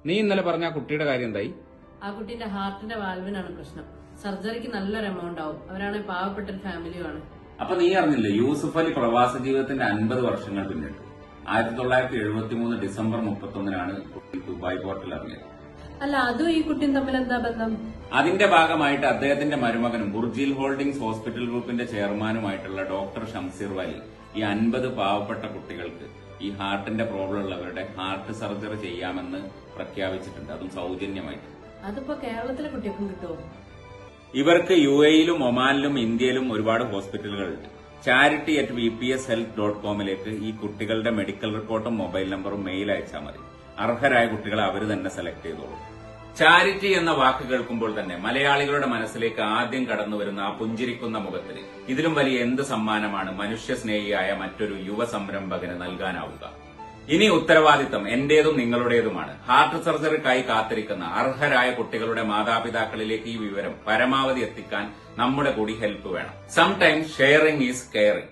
നീ ഇന്നലെ പറഞ്ഞ ആ കുട്ടിയുടെ കാര്യം എന്തായി? ആ കുട്ടീന്റെ ഹാർട്ടിന്റെ വാൽവിനാണ് പ്രശ്നം. സർജറിക്ക് നല്ലൊരു എമൗണ്ട് ആവും. അവരാണ് പാവപ്പെട്ട ഒരു ഫാമിലിയുമാണ്. അപ്പൊ നീ അറിഞ്ഞില്ലേ, യൂസുഫ് അലി പ്രവാസ ജീവിതത്തിന്റെ 50 വർഷങ്ങൾ പിന്നിട്ടു. 1973 ഡിസംബർ 31-നാണ് കുട്ടി ദുബായ് പോർട്ടിൽ ഇറങ്ങിയത്. അല്ല, അതും ഈ കുട്ടിയും തമ്മിൽ എന്താ ബന്ധം? അതിന്റെ ഭാഗമായിട്ട് അദ്ദേഹത്തിന്റെ മരുമകനും ബുർജിൽ ഹോൾഡിംഗ്സ് ഹോസ്പിറ്റൽ ഗ്രൂപ്പിന്റെ ചെയർമാനുമായിട്ടുള്ള ഡോക്ടർ ഷംസീർ വാലി ഈ 50 പാവപ്പെട്ട കുട്ടികൾക്ക് ഈ ഹാർട്ടിന്റെ പ്രോബ്ലം ഉള്ളവരുടെ ഹാർട്ട് സർജറി ചെയ്യാമെന്ന് പ്രഖ്യാപിച്ചിട്ടുണ്ട്, അതും സൗജന്യമായിട്ട്. അതിപ്പോ കേരളത്തിലെ കുട്ടികൾക്കും കിട്ടുമോ? ഇവർക്ക് UAE-യിലും ഒമാനിലും ഇന്ത്യയിലും ഒരുപാട് ഹോസ്പിറ്റലുകളുണ്ട്. charity@vpshealth.com-ലേക്ക് ഈ കുട്ടികളുടെ മെഡിക്കൽ റിപ്പോർട്ടും മൊബൈൽ നമ്പറും മെയിൽ അയച്ചാൽ മതി. അർഹരായ കുട്ടികളെ അവർ തന്നെ സെലക്ട് ചെയ്തോളൂ. ചാരിറ്റി എന്ന വാക്ക് കേൾക്കുമ്പോൾ തന്നെ മലയാളികളുടെ മനസ്സിലേക്ക് ആദ്യം കടന്നുവരുന്ന ആ പുഞ്ചിരിക്കുന്ന മുഖത്തിന് ഇതിലും വലിയ എന്ത് സമ്മാനമാണ് മനുഷ്യസ്നേഹിയായ മറ്റൊരു യുവ സംരംഭകന് നൽകാനാവുക? ഇനി ഉത്തരവാദിത്തം എന്റേതും നിങ്ങളുടേതുമാണ്. ഹാർട്ട് സർജറിക്കായി കാത്തിരിക്കുന്ന അർഹരായ കുട്ടികളുടെ മാതാപിതാക്കളിലേക്ക് ഈ വിവരം പരമാവധി എത്തിക്കാൻ നമ്മുടെ കൂടി ഹെൽപ്പ് വേണം. Sometimes sharing is caring.